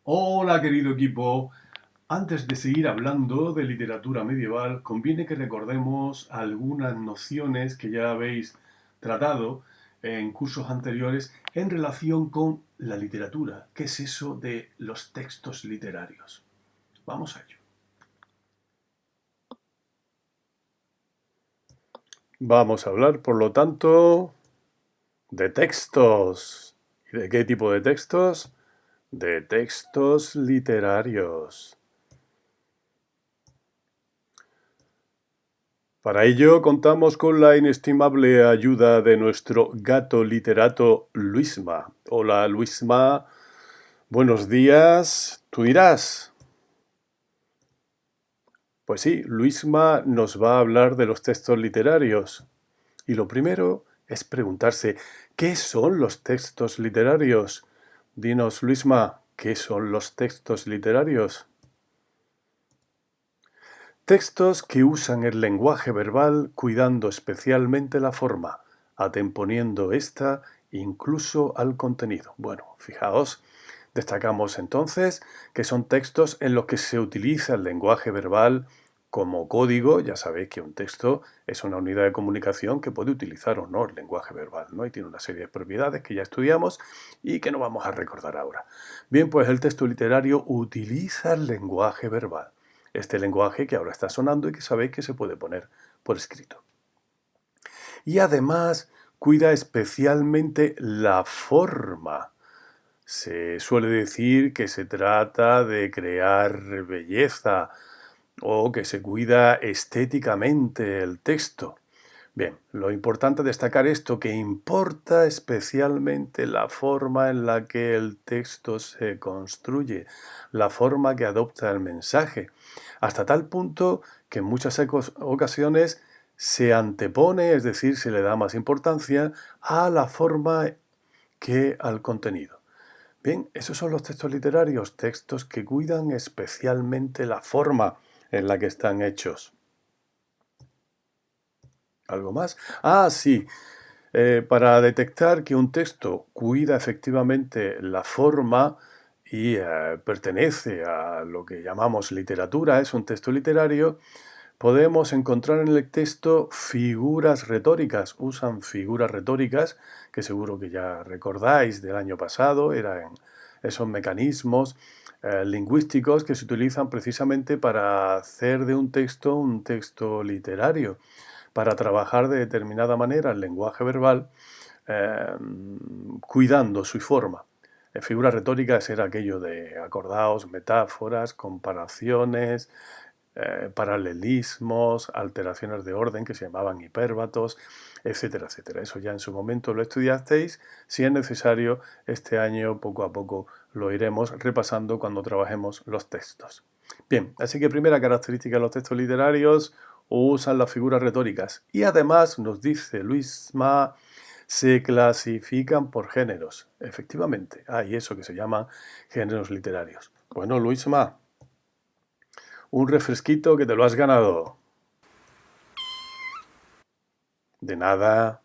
Hola querido equipo, antes de seguir hablando de literatura medieval, conviene que recordemos algunas nociones que ya habéis tratado en cursos anteriores en relación con la literatura. ¿Qué es eso de los textos literarios? Vamos a ello. Vamos a hablar, por lo tanto, de textos. ¿Y de qué tipo de textos? De textos literarios. Para ello contamos con la inestimable ayuda de nuestro gato literato Luisma. Hola Luisma, buenos días. Tú dirás. Pues sí, Luisma nos va a hablar de los textos literarios. Y lo primero es preguntarse, ¿qué son los textos literarios? Dinos, Luisma, ¿qué son los textos literarios? Textos que usan el lenguaje verbal cuidando especialmente la forma, atemponiendo ésta incluso al contenido. Bueno, fijaos, destacamos entonces que son textos en los que se utiliza el lenguaje verbal como código. Ya sabéis que un texto es una unidad de comunicación que puede utilizar o no el lenguaje verbal, ¿no? Y tiene una serie de propiedades que ya estudiamos y que no vamos a recordar ahora. Bien, pues el texto literario utiliza el lenguaje verbal. Este lenguaje que ahora está sonando y que sabéis que se puede poner por escrito. Y además cuida especialmente la forma. Se suele decir que se trata de crear belleza o que se cuida estéticamente el texto. Bien, lo importante es destacar esto, que importa especialmente la forma en la que el texto se construye, la forma que adopta el mensaje, hasta tal punto que en muchas ocasiones se antepone, es decir, se le da más importancia a la forma que al contenido. Bien, esos son los textos literarios, textos que cuidan especialmente la forma en la que están hechos. ¿Algo más? Ah, sí. Para detectar que un texto cuida efectivamente la forma y pertenece a lo que llamamos literatura, es un texto literario, podemos encontrar en el texto figuras retóricas. Usan figuras retóricas, que seguro que ya recordáis del año pasado, eran esos mecanismos lingüísticos que se utilizan precisamente para hacer de un texto literario, para trabajar de determinada manera el lenguaje verbal, eh, cuidando su forma. Figuras retóricas era aquello de, acordaos, metáforas, comparaciones, paralelismos, alteraciones de orden que se llamaban hipérbatos, etcétera, etcétera. Eso ya en su momento lo estudiasteis. Si es necesario, este año poco a poco lo iremos repasando cuando trabajemos los textos. Bien, así que primera característica de los textos literarios, usan las figuras retóricas. Y además, nos dice Luisma, se clasifican por géneros. Efectivamente, hay eso que se llaman géneros literarios. Bueno, Luisma, un refresquito que te lo has ganado. De nada.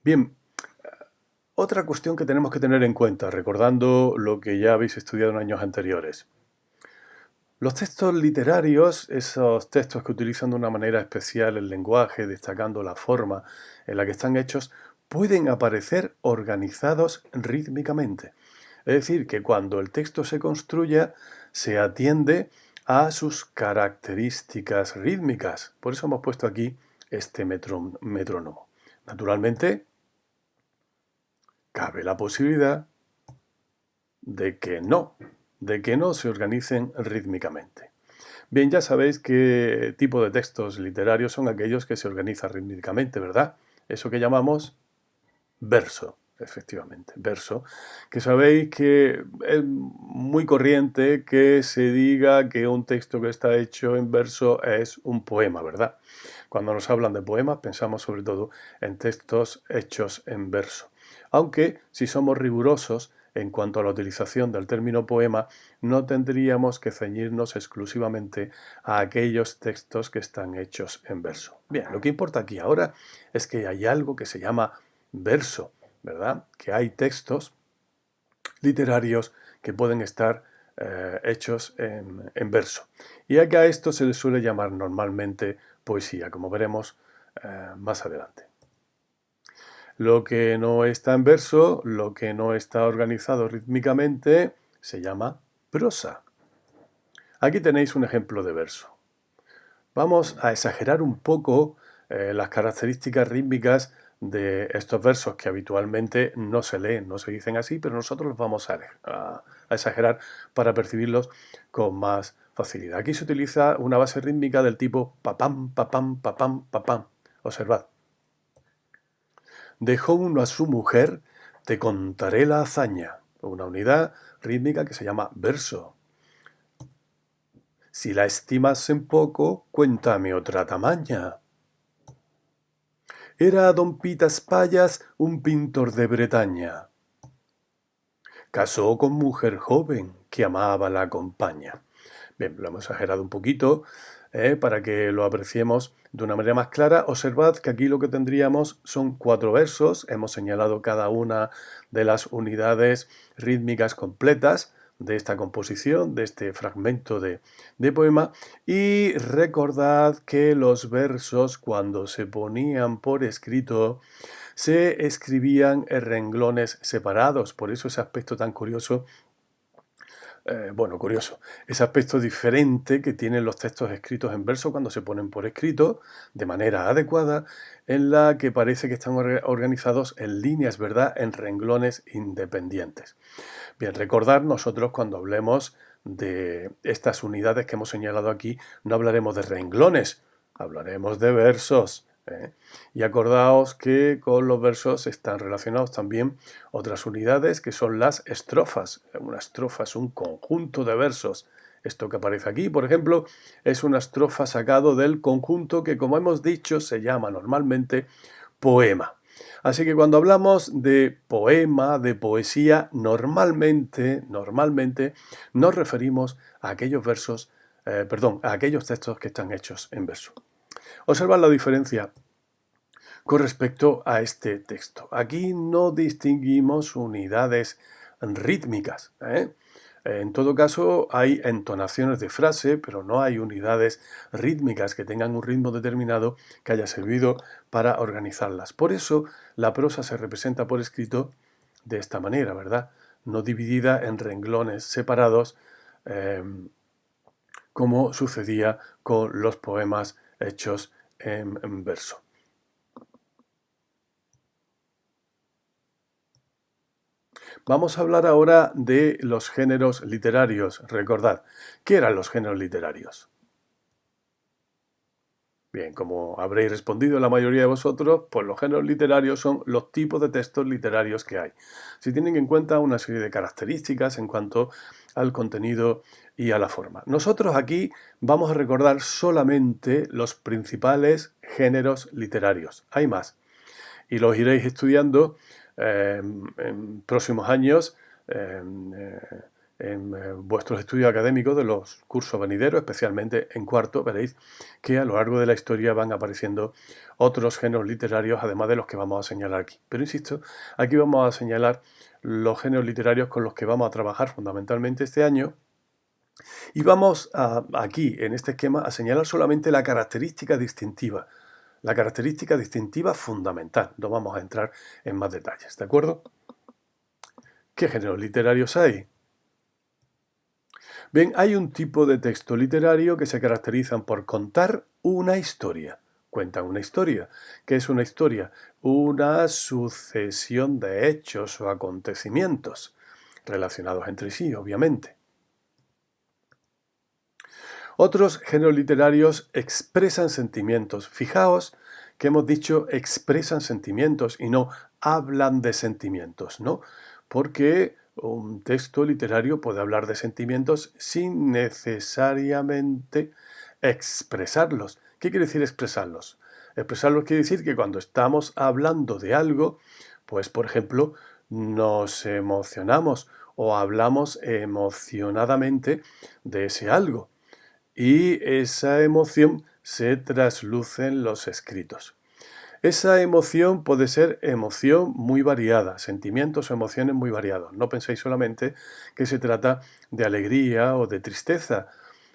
Bien, otra cuestión que tenemos que tener en cuenta, recordando lo que ya habéis estudiado en años anteriores. Los textos literarios, esos textos que utilizan de una manera especial el lenguaje, destacando la forma en la que están hechos, pueden aparecer organizados rítmicamente. Es decir, que cuando el texto se construya, se atiende a sus características rítmicas. Por eso hemos puesto aquí este metrónomo. Naturalmente, cabe la posibilidad de que no se organicen rítmicamente. Bien, ya sabéis qué tipo de textos literarios son aquellos que se organizan rítmicamente, ¿verdad? Eso que llamamos verso, efectivamente, verso, que sabéis que es muy corriente que se diga que un texto que está hecho en verso es un poema, ¿verdad? Cuando nos hablan de poemas pensamos sobre todo en textos hechos en verso. Aunque, si somos rigurosos en cuanto a la utilización del término poema, no tendríamos que ceñirnos exclusivamente a aquellos textos que están hechos en verso. Bien, lo que importa aquí ahora es que hay algo que se llama verso. ¿verdad? Que hay textos literarios que pueden estar hechos en verso. Y a esto se le suele llamar normalmente poesía, como veremos más adelante. Lo que no está en verso, lo que no está organizado rítmicamente, se llama prosa. Aquí tenéis un ejemplo de verso. Vamos a exagerar un poco las características rítmicas de estos versos que habitualmente no se leen, no se dicen así, pero nosotros los vamos a exagerar para percibirlos con más facilidad. Aquí se utiliza una base rítmica del tipo papam, papam, papam, papam. Observad. Dejó uno a su mujer, te contaré la hazaña. Una unidad rítmica que se llama verso. Si la estimas en poco, cuéntame otra tamaña. Era don Pitas Payas un pintor de Bretaña. Casó con mujer joven que amaba la compañía. Bien, lo hemos exagerado un poquito para que lo apreciemos de una manera más clara. Observad que aquí lo que tendríamos son 4 versos. Hemos señalado cada una de las unidades rítmicas completas de esta composición, de este fragmento de poema. Y recordad que los versos, cuando se ponían por escrito, se escribían en renglones separados. Por eso ese aspecto tan curioso, curioso, ese aspecto diferente que tienen los textos escritos en verso cuando se ponen por escrito de manera adecuada, en la que parece que están organizados en líneas, ¿verdad?, en renglones independientes. Bien, recordar, nosotros cuando hablemos de estas unidades que hemos señalado aquí, no hablaremos de renglones, hablaremos de versos. Y acordaos que con los versos están relacionados también otras unidades que son las estrofas. Una estrofa es un conjunto de versos. Esto que aparece aquí, por ejemplo, es una estrofa sacado del conjunto que, como hemos dicho, se llama normalmente poema. Así que cuando hablamos de poema, de poesía, normalmente nos referimos a aquellos versos, a aquellos textos que están hechos en verso. Observad la diferencia con respecto a este texto. Aquí no distinguimos unidades rítmicas. En todo caso, hay entonaciones de frase, pero no hay unidades rítmicas que tengan un ritmo determinado que haya servido para organizarlas. Por eso, la prosa se representa por escrito de esta manera, ¿verdad? No dividida en renglones separados, como sucedía con los poemas hechos en verso. Vamos a hablar ahora de los géneros literarios. Recordad, ¿qué eran los géneros literarios? Bien, como habréis respondido la mayoría de vosotros, pues los géneros literarios son los tipos de textos literarios que hay. Se tienen en cuenta una serie de características en cuanto al contenido y a la forma. Nosotros aquí vamos a recordar solamente los principales géneros literarios. Hay más. Y los iréis estudiando en próximos años en vuestros estudios académicos de los cursos venideros, especialmente en cuarto, veréis que a lo largo de la historia van apareciendo otros géneros literarios, además de los que vamos a señalar aquí. Pero insisto, aquí vamos a señalar los géneros literarios con los que vamos a trabajar fundamentalmente este año. Y vamos aquí, en este esquema, a señalar solamente la característica distintiva. La característica distintiva fundamental. No vamos a entrar en más detalles, ¿de acuerdo? ¿Qué géneros literarios hay? Bien, hay un tipo de texto literario que se caracterizan por contar una historia. Cuentan una historia. ¿Qué es una historia? Una sucesión de hechos o acontecimientos relacionados entre sí, obviamente. Otros géneros literarios expresan sentimientos. Fijaos que hemos dicho expresan sentimientos y no hablan de sentimientos, ¿no? Porque un texto literario puede hablar de sentimientos sin necesariamente expresarlos. ¿Qué quiere decir expresarlos? Expresarlos quiere decir que cuando estamos hablando de algo, pues por ejemplo, nos emocionamos o hablamos emocionadamente de ese algo. Y esa emoción se trasluce en los escritos. Esa emoción puede ser emoción muy variada, sentimientos o emociones muy variados. No penséis solamente que se trata de alegría o de tristeza.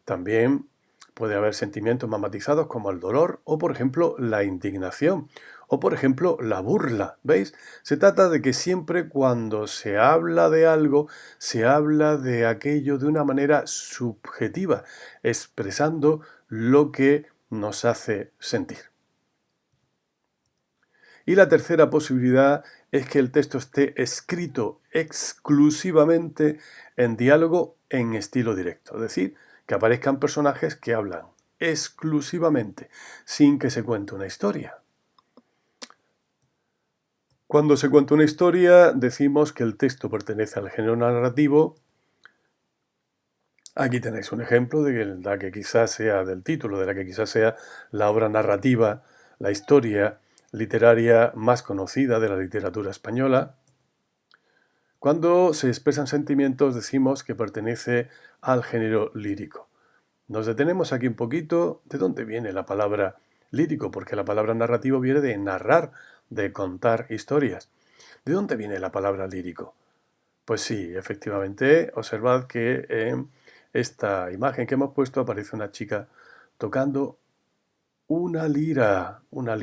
También puede haber sentimientos más matizados como el dolor o, por ejemplo, la indignación o, por ejemplo, la burla. ¿Veis? Se trata de que siempre cuando se habla de algo, se habla de aquello de una manera subjetiva, expresando lo que nos hace sentir. Y la tercera posibilidad es que el texto esté escrito exclusivamente en diálogo en estilo directo, es decir, que aparezcan personajes que hablan exclusivamente, sin que se cuente una historia. Cuando se cuenta una historia, decimos que el texto pertenece al género narrativo. Aquí tenéis un ejemplo de la que quizás sea del título, de la que quizás sea la obra narrativa, la historia literaria más conocida de la literatura española. Cuando se expresan sentimientos decimos que pertenece al género lírico. Nos detenemos aquí un poquito de dónde viene la palabra lírico, porque la palabra narrativo viene de narrar, de contar historias. ¿De dónde viene la palabra lírico? Pues sí, efectivamente, observad que en esta imagen que hemos puesto aparece una chica tocando una lira, una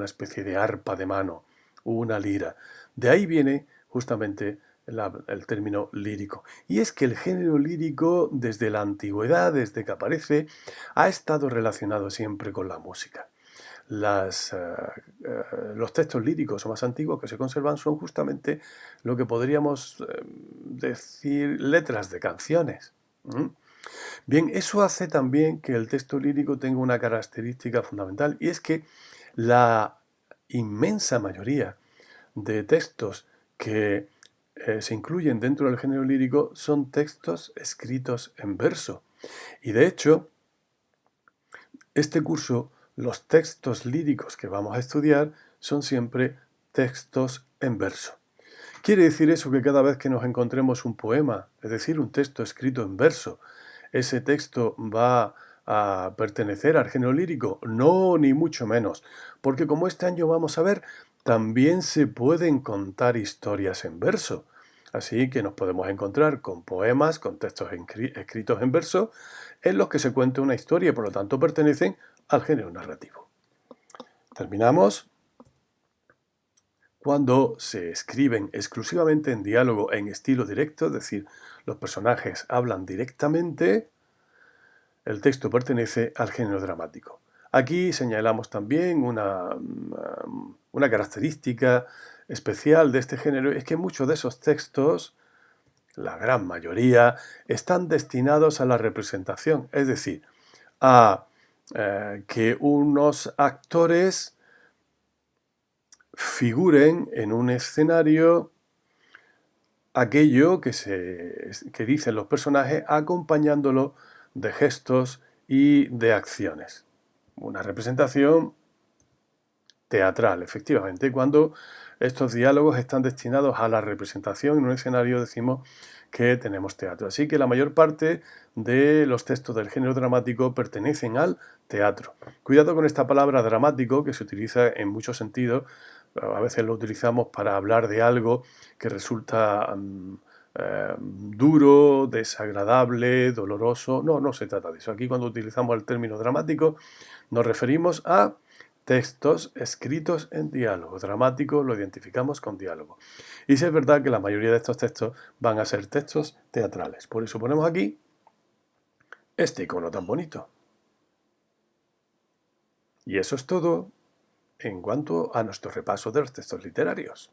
especie de arpa de mano, una lira. De ahí viene justamente el término lírico. Y es que el género lírico, desde la antigüedad, desde que aparece, ha estado relacionado siempre con la música. Los textos líricos o más antiguos que se conservan son justamente lo que podríamos decir letras de canciones. Bien, eso hace también que el texto lírico tenga una característica fundamental y es que la inmensa mayoría de textos que se incluyen dentro del género lírico son textos escritos en verso. Y de hecho, este curso, los textos líricos que vamos a estudiar son siempre textos en verso. ¿Quiere decir eso que cada vez que nos encontremos un poema, es decir, un texto escrito en verso, ese texto va a pertenecer al género lírico? No, ni mucho menos, porque como este año vamos a ver, también se pueden contar historias en verso. Así que nos podemos encontrar con poemas, con textos escritos en verso, en los que se cuenta una historia y por lo tanto pertenecen al género narrativo. Terminamos. Cuando se escriben exclusivamente en diálogo en estilo directo, es decir, los personajes hablan directamente, el texto pertenece al género dramático. Aquí señalamos también una característica especial de este género, es que muchos de esos textos, la gran mayoría, están destinados a la representación, es decir, a que unos actores figuren en un escenario aquello que dicen los personajes acompañándolo de gestos y de acciones. Una representación teatral, efectivamente. Cuando estos diálogos están destinados a la representación en un escenario, decimos que tenemos teatro. Así que la mayor parte de los textos del género dramático pertenecen al teatro. Cuidado con esta palabra dramático, que se utiliza en muchos sentidos. A veces lo utilizamos para hablar de algo que resulta duro, desagradable, doloroso. No, no se trata de eso. Aquí cuando utilizamos el término dramático nos referimos a textos escritos en diálogo. Dramático lo identificamos con diálogo. Y sí es verdad que la mayoría de estos textos van a ser textos teatrales. Por eso ponemos aquí este icono tan bonito. Y eso es todo en cuanto a nuestro repaso de los textos literarios.